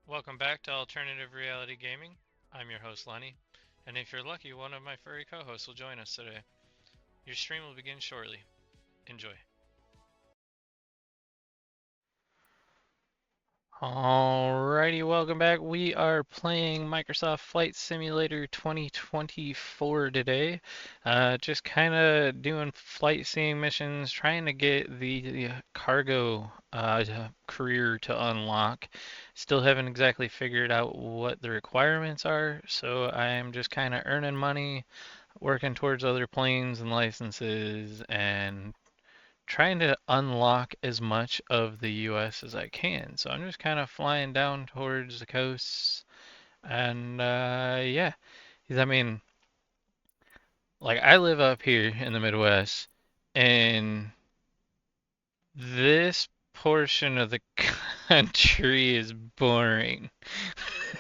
Welcome back to Alternative Reality Gaming. I'm your host, Lenny, and if you're lucky, one of my furry co hosts will join us today. Your stream will begin shortly. Enjoy. Alrighty, welcome back. We are playing Microsoft Flight Simulator 2024 today. Just kind of doing flight seeing missions, trying to get the cargo career to unlock. Still haven't exactly figured out what the requirements are, so I'm just kind of earning money, working towards other planes and licenses, and trying to unlock as much of the US as I can. So I'm just kind of flying down towards the coasts. And yeah, 'cause I mean, like I live up here in the Midwest, and this portion of the country is boring.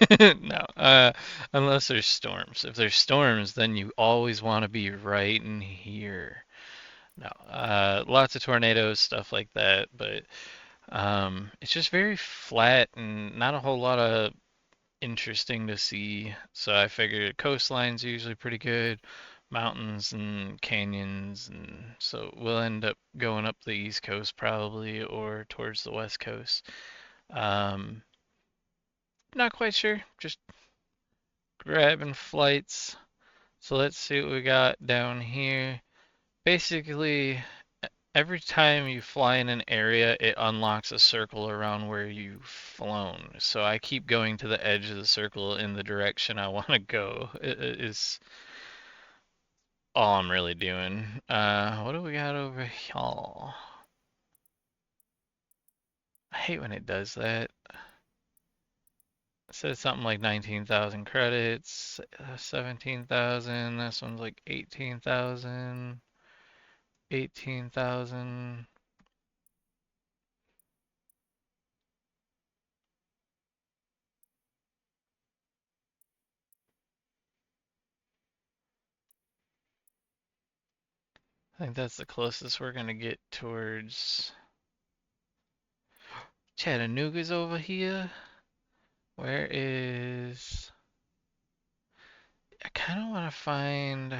No, unless there's storms. If there's storms, then you always want to be right in here. No, lots of tornadoes, stuff like that, but it's just very flat and not a whole lot of interesting to see. So I figured coastline's usually pretty good, mountains and canyons, and so we'll end up going up the East Coast probably or towards the West Coast. Um, Not quite sure, just grabbing flights. So let's see what we got down here. Basically, every time you fly in an area, it unlocks a circle around where you've flown. So I keep going to the edge of the circle in the direction I want to go. It is all I'm really doing. What do we got over here? I hate when it does that. It says something like 19,000 credits, 17,000. This one's like 18,000, 18,000. I think that's the closest we're gonna get towards Chattanooga's over here. Where is... I kind of want to find...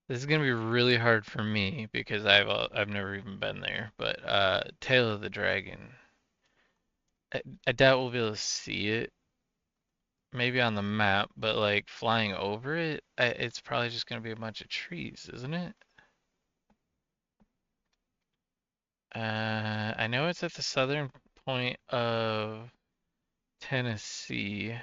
This is gonna be really hard for me because I've never even been there. But Tail of the Dragon. I doubt we'll be able to see it. Maybe on the map, but like flying over it, it's probably just gonna be a bunch of trees, isn't it? I know it's at the southern point of Tennessee.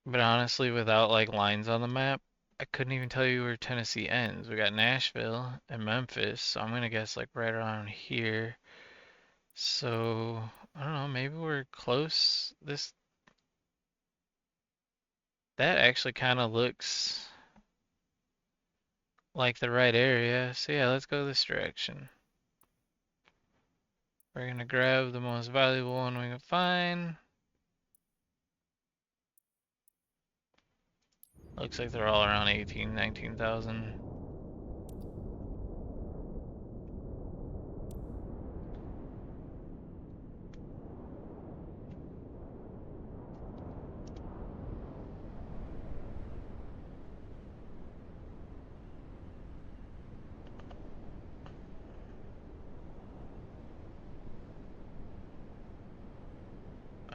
But honestly, without like lines on the map, I couldn't even tell you where Tennessee ends. We got Nashville and Memphis, so I'm gonna guess like right around here. So I don't know, maybe we're close. That actually kind of looks like the right area. So yeah, let's go this direction. We're gonna grab the most valuable one we can find. Looks like they're all around 18, 19,000.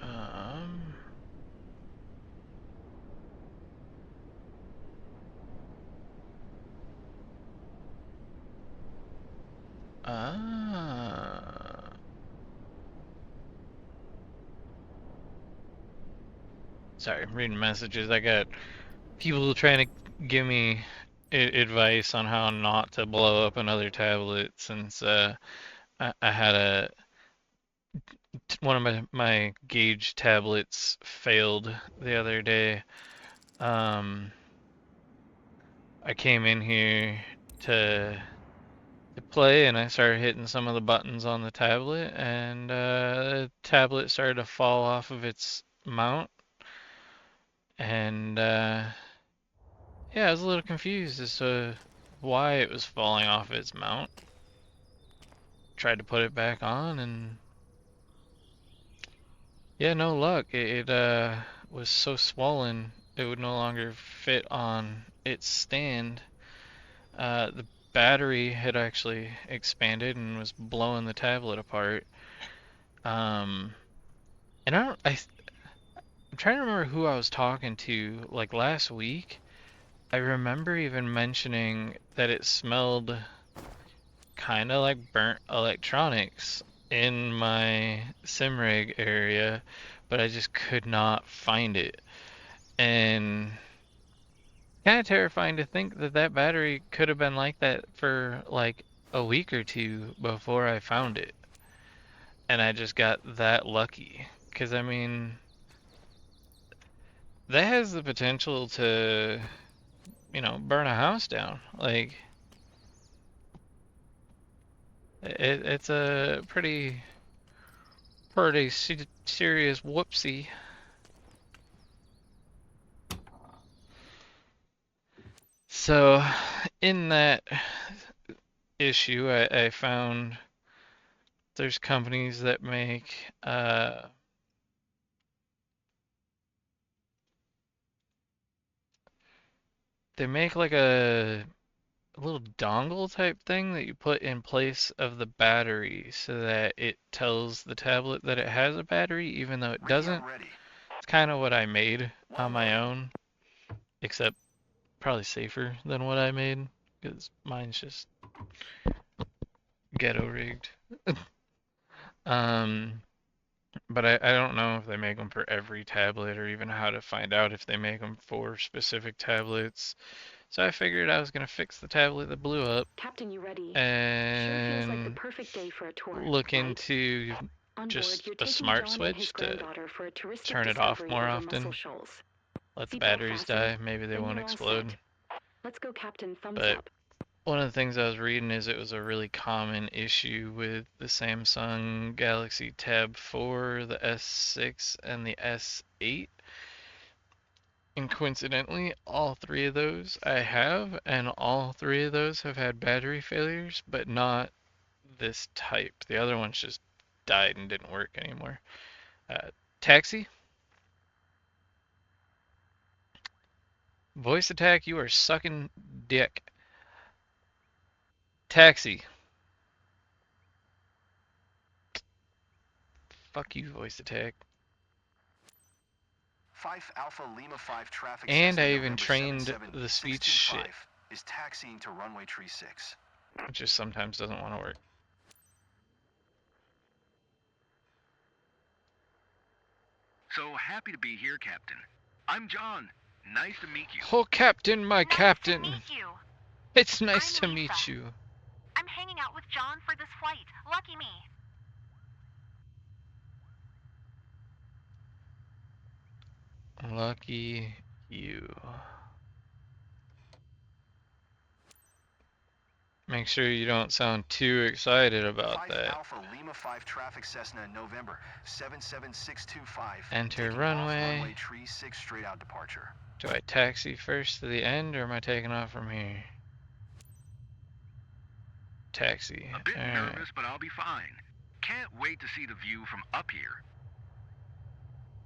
Um, uh, Sorry, I'm reading messages. I got people trying to give me advice on how not to blow up another tablet since I had one of my gauge tablets failed the other day. Um, I came in here to play and I started hitting some of the buttons on the tablet and the tablet started to fall off of its mount and yeah, I was a little confused as to why it was falling off its mount. tried to put it back on, and yeah, no luck. It was so swollen it would no longer fit on its stand. The battery had actually expanded and was blowing the tablet apart. Um, and I'm trying to remember who I was talking to like last week. I remember even mentioning that it smelled kind of like burnt electronics in my simrig area, but I just could not find it. And kind of terrifying to think that that battery could have been like that for like a week or two before I found it. And I just got that lucky. Because, I mean, that has the potential to, burn a house down. Like, it's a pretty serious whoopsie. So, in that issue, I found there's companies that make they make like a little dongle type thing that you put in place of the battery so that it tells the tablet that it has a battery even though it doesn't. It's kind of what I made on my own, except probably safer than what I made because mine's just ghetto rigged. Um, but I don't know if they make them for every tablet or even how to find out if they make them for specific tablets. So I figured I was gonna fix the tablet that blew up Captain, you ready? Sure feels like the and perfect day for a tour, look right? into On board, just you're a taking smart John and his switch to granddaughter for a touristic turn it off discovery more over Muscle often, Shoals. let the Seatbelt batteries fastened? die, maybe they Then won't you're all explode. set. Let's go, Captain. Thumbs But up. one of the things I was reading is it was a really common issue with the Samsung Galaxy Tab 4, the S6, and the S8. And coincidentally, all three of those I have, and all three of those have had battery failures, but not this type. The other ones just died and didn't work anymore. Uh, Taxi, voice attack, you are sucking dick. Taxi, fuck you, voice attack. 5 Alpha Lima 5 traffic And Cessna I even November trained 77 the speech shit, 625 is taxiing to runway tree 6. which just sometimes doesn't want to work. So happy to be here, Captain. I'm John. Nice to meet you. Oh, Captain, my Nice Captain. to meet you. It's nice to I'm Lisa. meet you. I'm hanging out with John for this flight. Lucky me. Lucky you. Make sure you don't sound too excited about 5 that. Alpha Lima 5 traffic Cessna November 77625. Enter taking runway. off runway tree 6 straight out departure. Do I taxi first to the end, or am I taking off from here? Taxi. A bit All right. nervous, but I'll be fine. Can't wait to see the view from up here.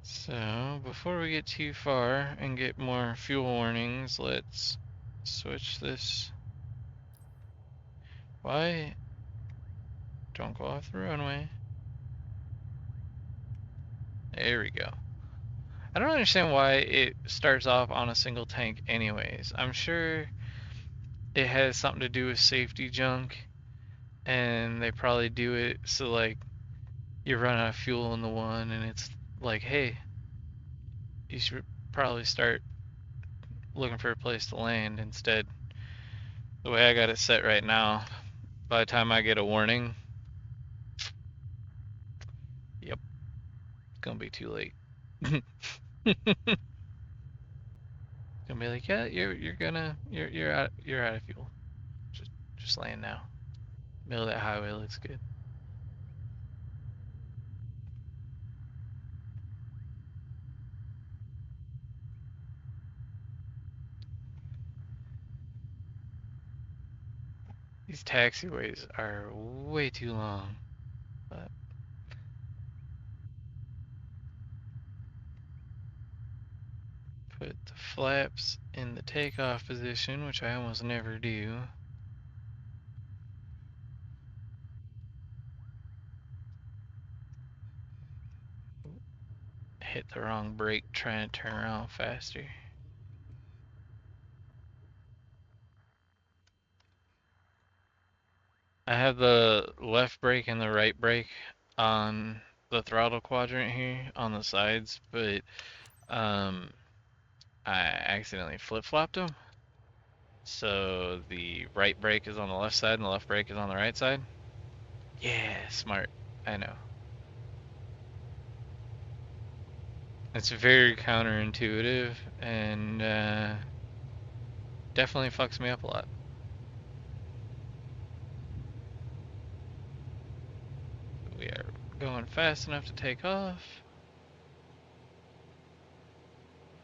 So, before we get too far and get more fuel warnings, let's switch this. Why? Don't go off the runway. There we go. I don't understand why it starts off on a single tank anyways. I'm sure it has something to do with safety junk, and they probably do it so like you run out of fuel in the one and it's like, hey, you should probably start looking for a place to land instead. The way I got it set right now, by the time I get a warning, yep, it's gonna be too late. It's gonna be like, yeah, you're out of fuel. Just land now. Middle of that highway looks good. These taxiways are way too long. But put the flaps in the takeoff position, which I almost never do. Hit the wrong brake trying to turn around faster. I have the left brake and the right brake on the throttle quadrant here on the sides, but I accidentally flip-flopped them. So the right brake is on the left side and the left brake is on the right side. Yeah, smart. I know. It's very counterintuitive and definitely fucks me up a lot. We are going fast enough to take off.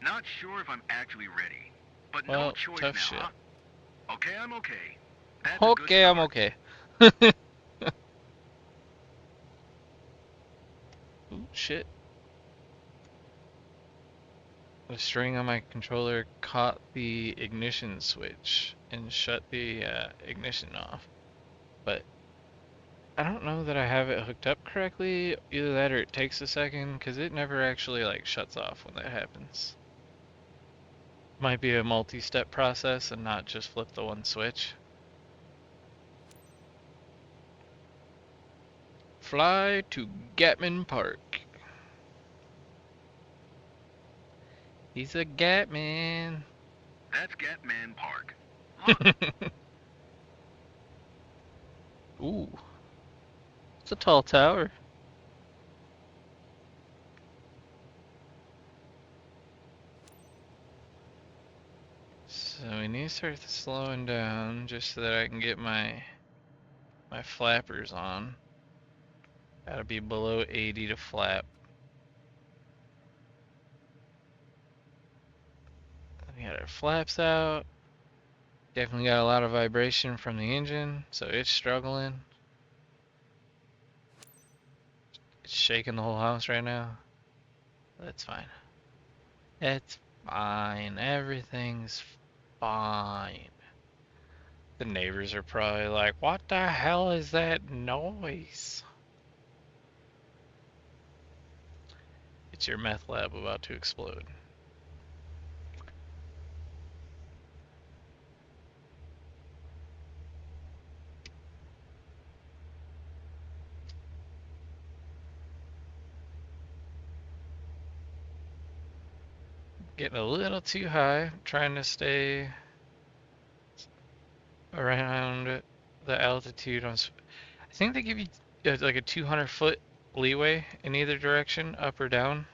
Not sure if I'm actually ready, but no Well, choice tough now, shit. huh? Okay, I'm okay. That's a good Okay, I'm start. okay. Ooh, shit. The string on my controller caught the ignition switch and shut the ignition off. But I don't know that I have it hooked up correctly. Either that or it takes a second, because it never actually like shuts off when that happens. Might be a multi-step process and not just flip the one switch. Fly to Gattman Park. He's a Gattman. That's Gattman Park. Look, Ooh, it's a tall tower. So we need to start slowing down just so that I can get my flappers on. Gotta be below 80 to flap. We got our flaps out. Definitely got a lot of vibration from the engine, so it's struggling. It's shaking the whole house right now. That's fine. It's fine. Everything's fine. The neighbors are probably like, what the hell is that noise? It's your meth lab about to explode. Getting a little too high, trying to stay around the altitude. I think they give you like a 200-foot leeway in either direction, up or down.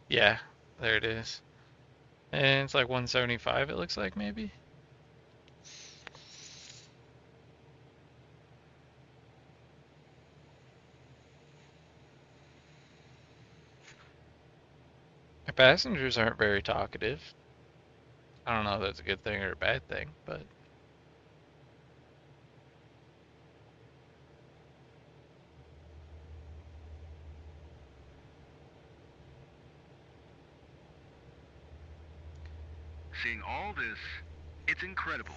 Yeah, there it is. And it's like 175, it looks like, maybe. My passengers aren't very talkative. I don't know if that's a good thing or a bad thing, but seeing all this, it's incredible.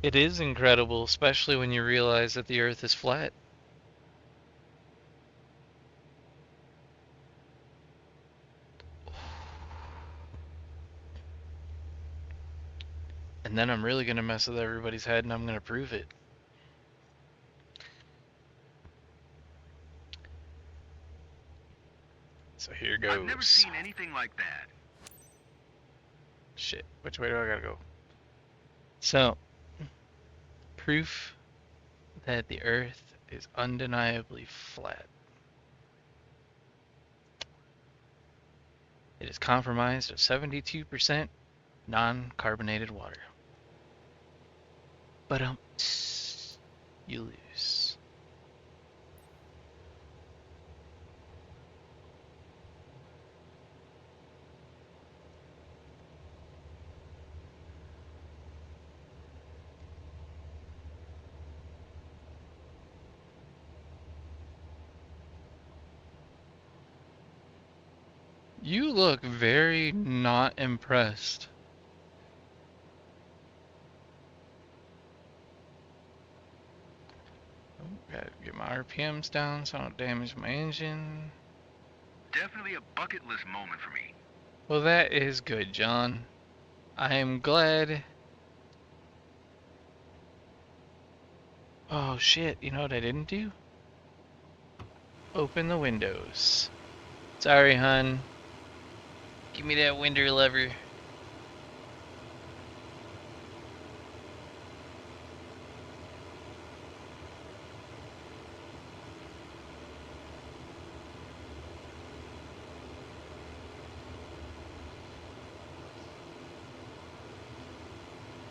it is incredible, especially when you realize that the Earth is flat. And then I'm really gonna mess with everybody's head and I'm gonna prove it. So here I've never goes. seen anything like that. Shit, which way do I gotta go? So, proof that the Earth is undeniably flat. It is comprised of 72% non-carbonated water. But you lose. You look very not impressed. Oh, gotta get my RPMs down so I don't damage my engine. Definitely a bucket list moment for me. Well, that is good, John. I am glad. Oh shit, you know what I didn't do? Open the windows. Sorry, hun. Give me that window lever.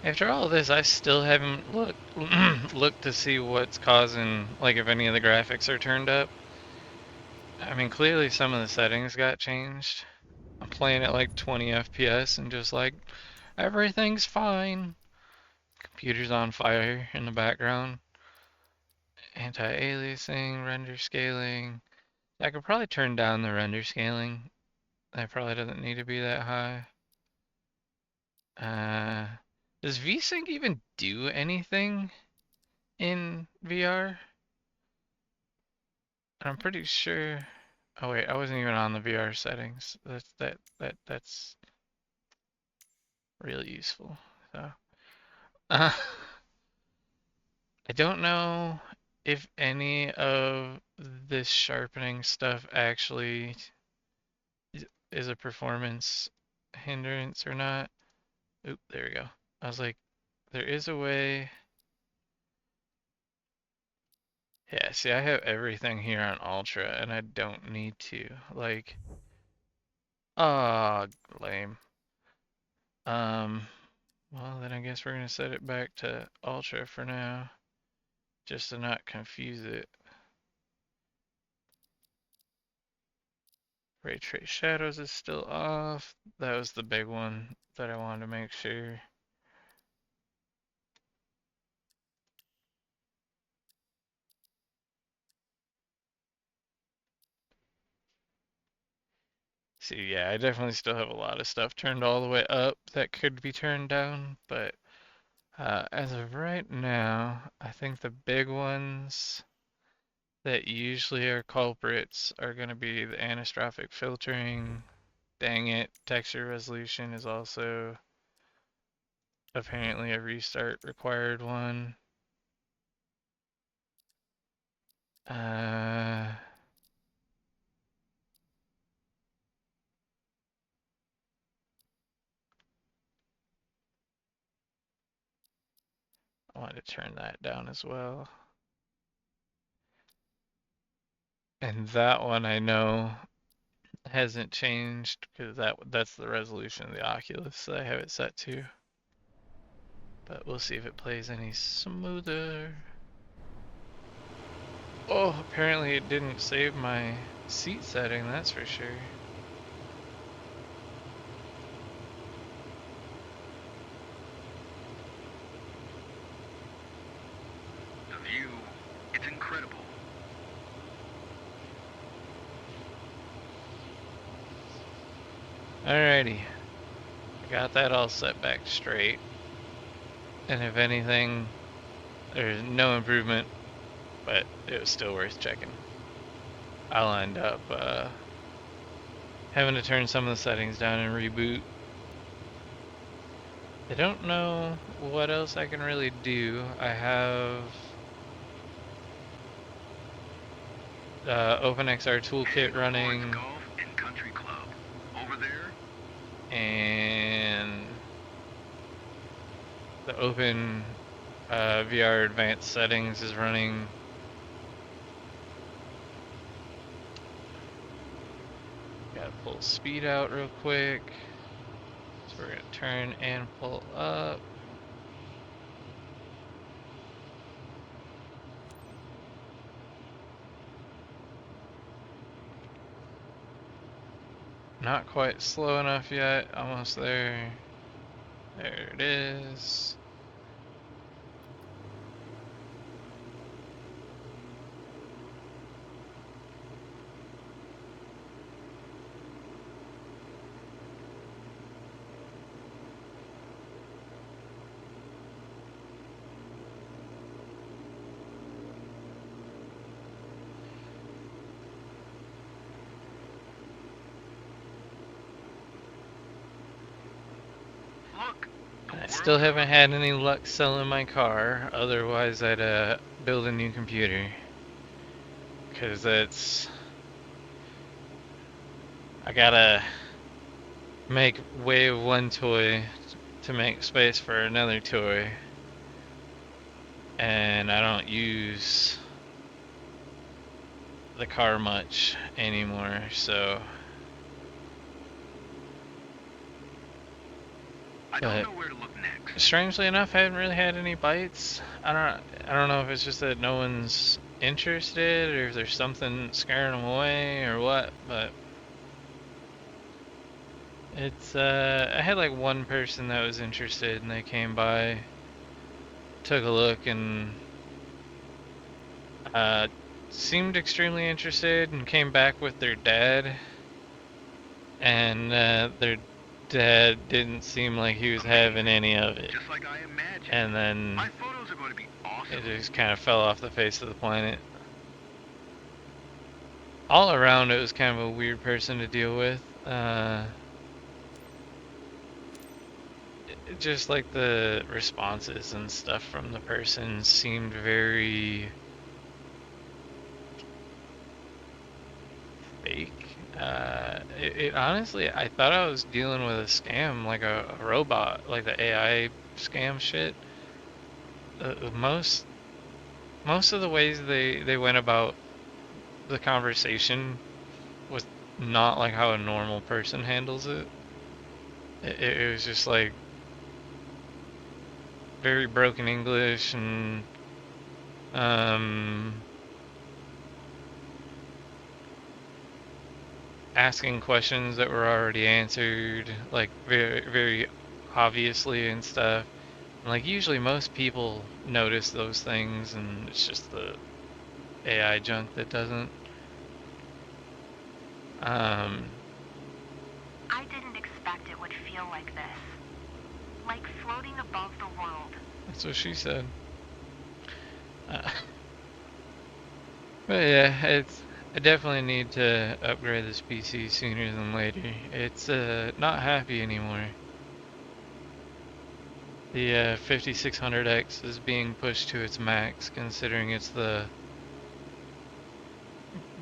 After all of this, I still haven't looked to see what's causing, like if any of the graphics are turned up. I mean, clearly some of the settings got changed. I'm playing at like 20 FPS and just like, everything's fine. Computer's on fire in the background. Anti-aliasing, render scaling. I could probably turn down the render scaling. That probably doesn't need to be that high. Uh, does VSync even do anything in VR? I'm pretty sure. Oh wait, I wasn't even on the VR settings. That's really useful. So, uh, I don't know if any of this sharpening stuff actually is a performance hindrance or not. Oop, there we go. I was like, there is a way. Yeah, see, I have everything here on Ultra, and I don't need to. Like, ah, lame. Um, well, then I guess we're gonna set it back to Ultra for now, just to not confuse it. Ray Trace Shadows is still off. That was the big one that I wanted to make sure. See, yeah, I definitely still have a lot of stuff turned all the way up that could be turned down, but as of right now, I think the big ones that usually are culprits are going to be the anastrophic filtering. Dang it, texture resolution is also apparently a restart required one. I want to turn that down as well. And that one I know hasn't changed because that's the resolution of the Oculus that I have it set to. But we'll see if it plays any smoother. Oh, apparently it didn't save my seat setting, that's for sure. The view, it's incredible. Alrighty, I got that all set back straight. And if anything, there's no improvement, but it was still worth checking. I'll end up having to turn some of the settings down and reboot. I don't know what else I can really do. I have OpenXR Toolkit running Golf and Country Club. Over there, and the Open VR Advanced Settings is running. Gotta pull speed out real quick. So we're gonna turn and pull up. Not quite slow enough yet. Almost there. There it is. still haven't had any luck selling my car. Otherwise, I'd build a new computer. Cause I gotta make way of one toy to make space for another toy, and I don't use the car much anymore, so. I But don't know where to look next. strangely enough, I haven't really had any bites. I don't know if it's just that no one's interested or if there's something scaring them away or what, but it's I had like one person that was interested and they came by, took a look and seemed extremely interested and came back with their dad, and their dad didn't seem like he was having any of it. Just like I imagined. And then My photos are going to be awesome. it just kind of fell off the face of the planet. All around, it was kind of a weird person to deal with. Just like the responses and stuff from the person seemed very fake. It honestly, I thought I was dealing with a scam, like a robot, like the AI scam shit. Most of the ways they went about the conversation was not like how a normal person handles it. It was just like very broken English and asking questions that were already answered, like very obviously and stuff. And like usually most people notice those things, and it's just the AI junk that doesn't. I didn't expect it would feel like this. Like floating above the world. That's what she said. But yeah, I definitely need to upgrade this PC sooner than later. It's not happy anymore. The 5600X is being pushed to its max, considering it's the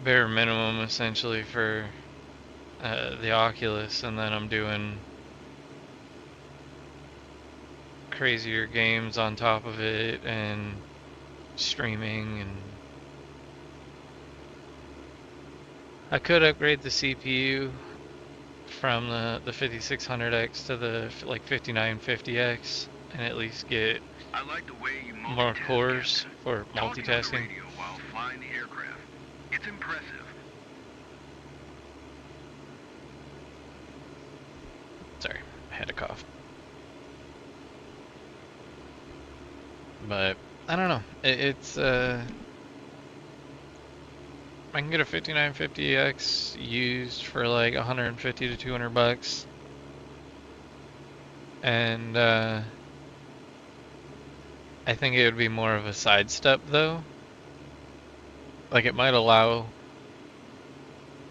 bare minimum essentially for the Oculus, and then I'm doing crazier games on top of it and streaming, and I could upgrade the CPU from the 5600X to the like 5950X and at least get I like the way you more multitask, cores Captain. for Talking on the multitasking. radio while flying the aircraft. It's impressive. Sorry, I had a cough. But I don't know. It's I can get a 5950X used for like 150 to 200 bucks. And I think it would be more of a sidestep though. Like it might allow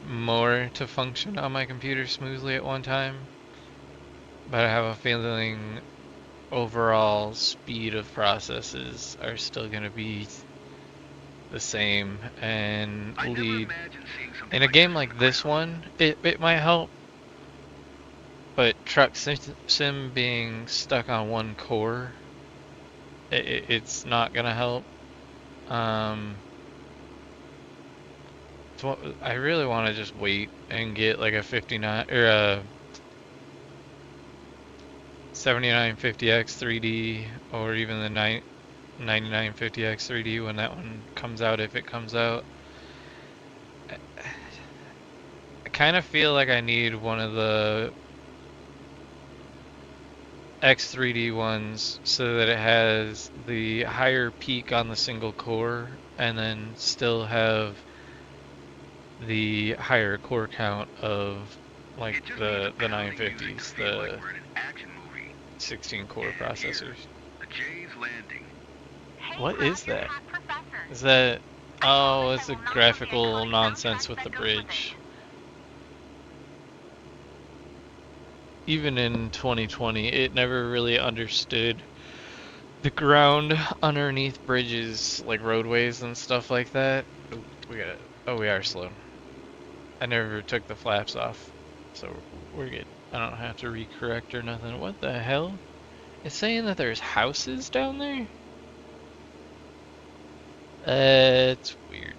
more to function on my computer smoothly at one time. But I have a feeling overall speed of processes are still going to be the same and I never lead. imagined seeing something In a like game this like from the this ground. one, it might help, but Truck Sim being stuck on one core, it's not gonna help. So I really want to just wait and get like a 59 or a 7950X 3D, or even the 9950X 3D when that one comes out, if it comes out. I kind of feel like I need one of the X3D ones so that it has the higher peak on the single core and then still have the higher core count of like It just the needs a pounding music to 950s, feel like the we're in an action movie. 16 core And here, processors. the Jay's landing. Hey, What grab is your that? hat, Professor. Is that? I Oh, promise it's I the will not have the graphical iconic nonsense soundtrack with the that goes with bridge. it. even in 2020, it never really understood the ground underneath bridges, like roadways and stuff like that. Oh, we are slow. I never took the flaps off, so we're good. I don't have to recorrect or nothing. What the hell? It's saying that there's houses down there? It's weird.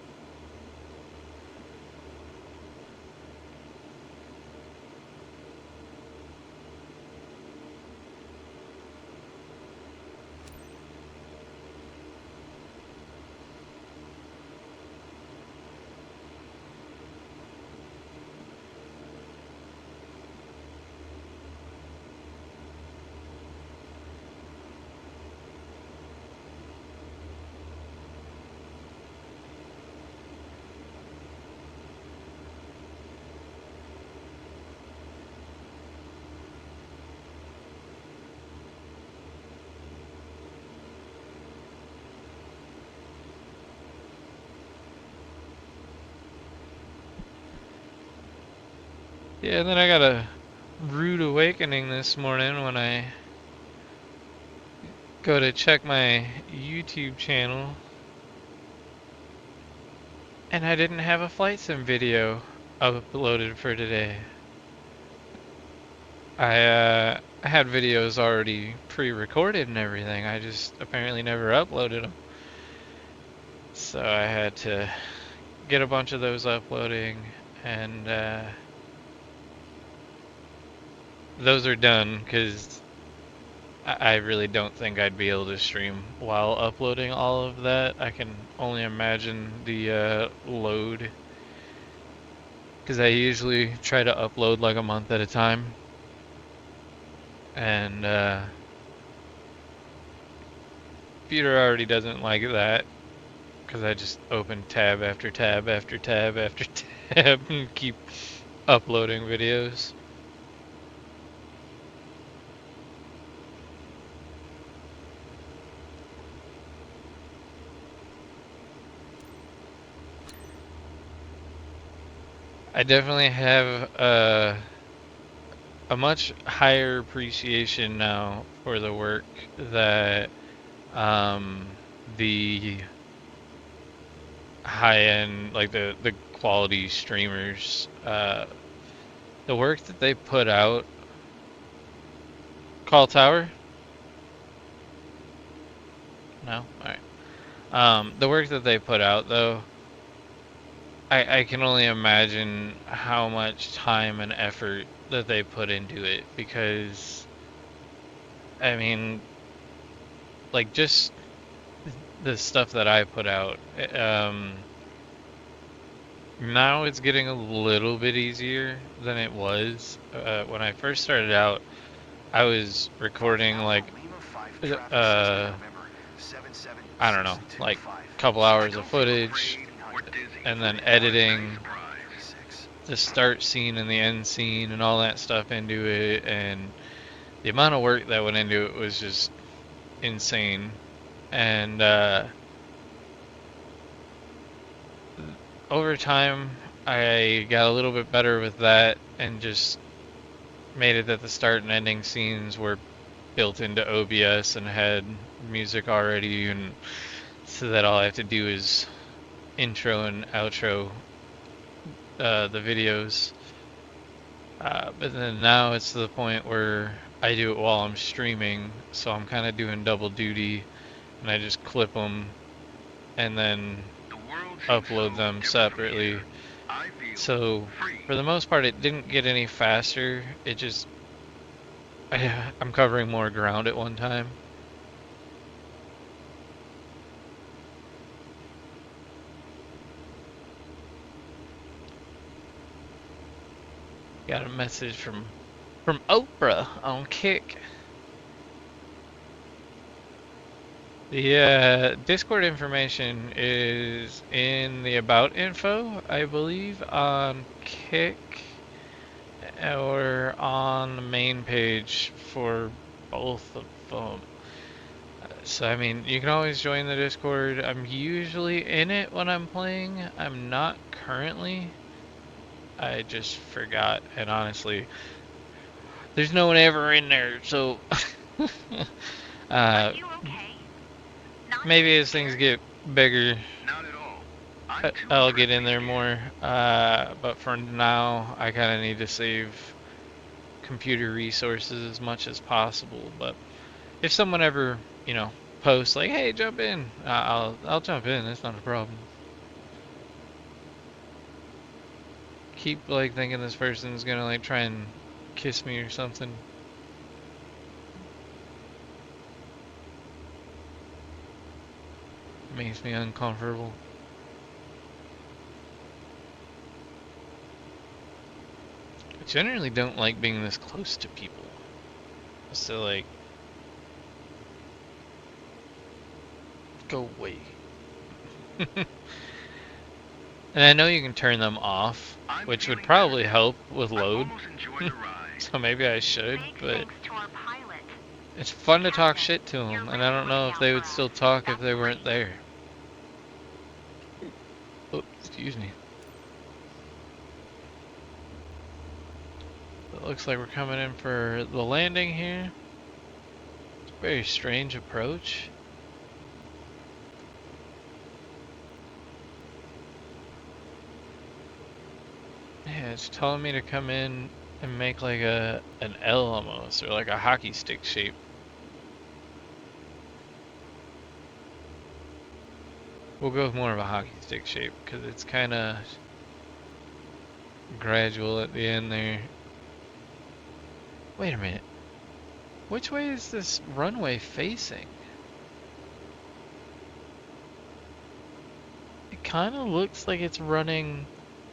Yeah, and then I got a rude awakening this morning when I go to check my YouTube channel, and I didn't have a flight sim video uploaded for today. I had videos already pre-recorded and everything. I just apparently never uploaded them. So I had to get a bunch of those uploading, and those are done because I really don't think I'd be able to stream while uploading all of that. I can only imagine the load, because I usually try to upload like a month at a time, and Peter already doesn't like that because I just open tab after tab after tab after tab and keep uploading videos. I definitely have a much higher appreciation now for the work that um, the high-end, like the quality streamers, the work that they put out. Call Tower? No? Alright. The work that they put out, though, I can only imagine how much time and effort that they put into it, because, I mean, like, just the stuff that I put out, now it's getting a little bit easier than it was. When I first started out, I was recording, like, uh, I don't know, like, a couple hours of footage, and then editing the start scene and the end scene and all that stuff into it, and the amount of work that went into it was just insane. And over time, I got a little bit better with that and just made it that the start and ending scenes were built into OBS and had music already, and so that all I have to do is intro and outro the videos. But then now it's to the point where I do it while I'm streaming, so I'm kind of doing double duty, and I just clip them and then upload them separately. So for the most part, it didn't get any faster. It just, I'm covering more ground at one time. Got a message from Oprah on Kick. The Discord information is in the about info, I believe, on Kick, or on the main page for both of them. So, I mean, you can always join the Discord. I'm usually in it when I'm playing. I'm not currently. I just forgot, and honestly, There's no one ever in there, so Are you okay? Not maybe too as things scared? get bigger, Not at all. I'm too I'll get in incredibly there scared. more. But for now, I kind of need to save computer resources as much as possible. But if someone ever, posts like, "Hey, jump in," I'll jump in. It's not a problem. Keep like thinking this person's gonna like try and kiss me or something. Makes me uncomfortable. I generally don't like being this close to people. So like, go away. And I know you can turn them off, I'm which would feeling better probably now. help with I've load. almost enjoyed the ride. So maybe I should, Big but thanks to our pilot. it's fun to talk Captain, shit to you're them, and I really don't know looking if out they for would us. still talk if That's they weren't great. there. Oh, excuse me. It looks like we're coming in for the landing here. It's a very strange approach. Yeah, it's telling me to come in and make like an L almost, or like a hockey stick shape. We'll go with more of a hockey stick shape because it's kind of gradual at the end there. Wait a minute. Which way is this runway facing? It kind of looks like it's running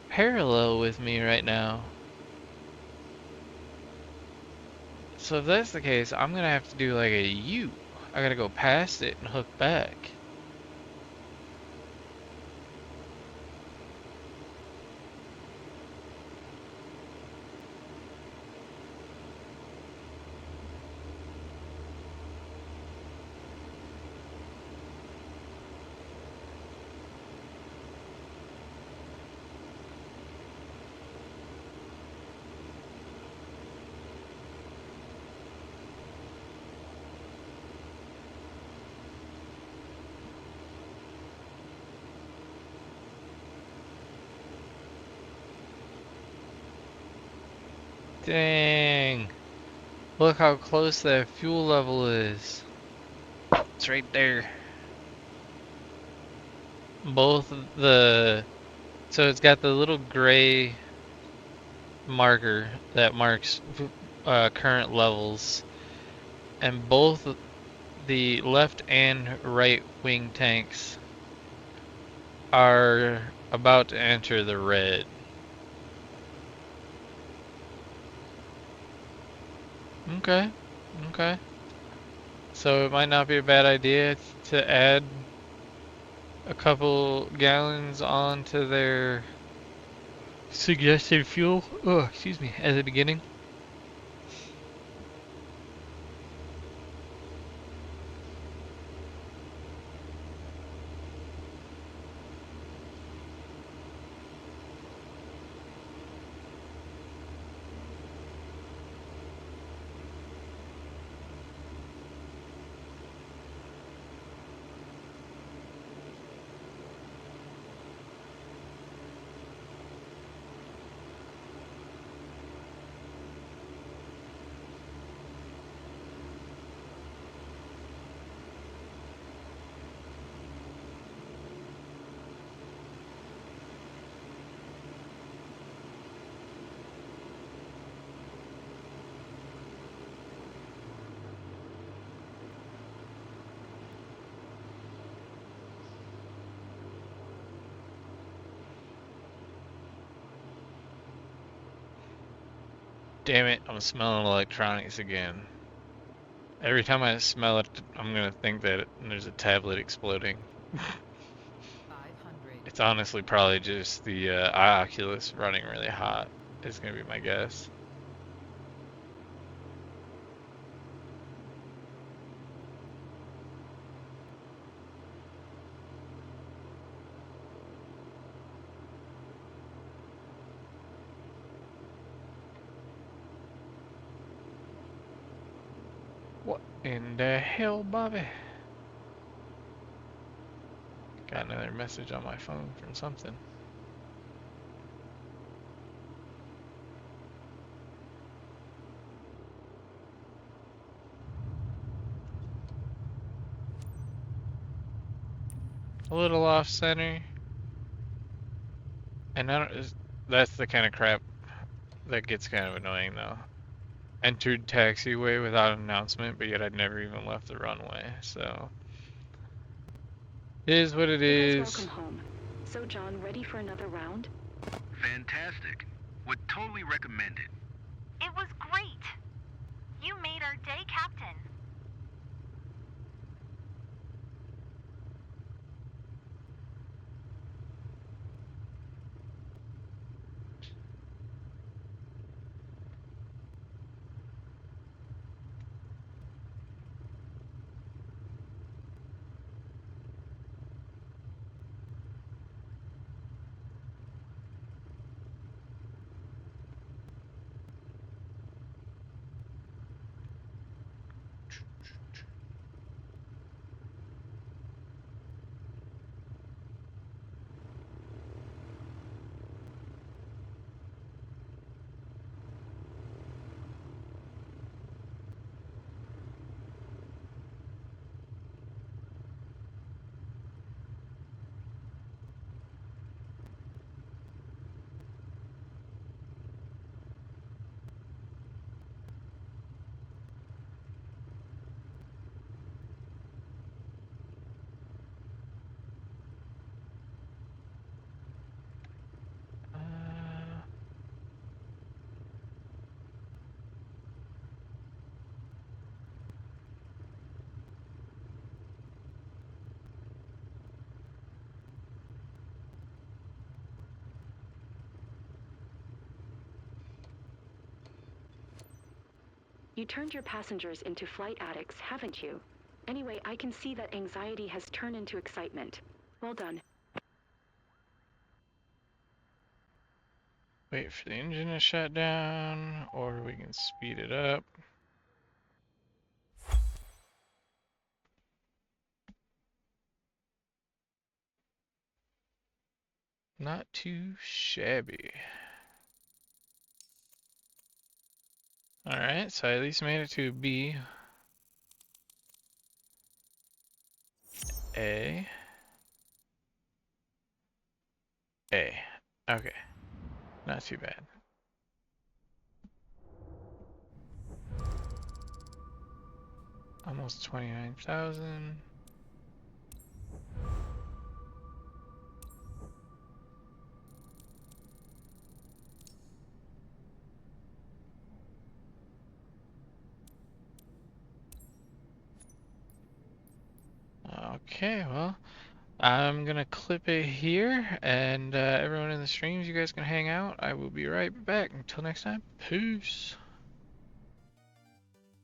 parallel with me right now. So if that's the case, I'm gonna have to do like a U. I gotta go past it and hook back. Dang. Look how close that fuel level is. It's right there. Both the So it's got the little gray marker that marks current levels, and both the left and right wing tanks are about to enter the red. Okay, okay. So it might not be a bad idea to add a couple gallons onto their suggested fuel. Oh, excuse me, at the beginning. Damn it, I'm smelling electronics again. Every time I smell it, I'm gonna think that there's a tablet exploding. 500. It's honestly probably just the Oculus running really hot. Is gonna be my guess. In the hell, Bobby? Got another message on my phone from something. A little off center. And I don't, that's the kind of crap that gets kind of annoying though. Entered taxiway without an announcement, but yet I'd never even left the runway, so. It is what it You guys is. welcome home. So, John, ready for another round? Fantastic. Would totally recommend it. It was great. You made our day, Captain. You turned your passengers into flight addicts, haven't you? Anyway, I can see that anxiety has turned into excitement. Well done. Wait for the engine to shut down, or we can speed it up. Not too shabby. Alright, so I at least made it to B. A. A. Okay. Not too bad. Almost 29,000. Okay, well, I'm gonna clip it here, and everyone in the streams, you guys can hang out. I will be right back. Until next time, peace.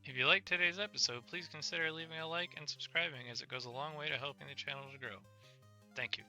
If you liked today's episode, please consider leaving a like and subscribing, as it goes a long way to helping the channel to grow. Thank you.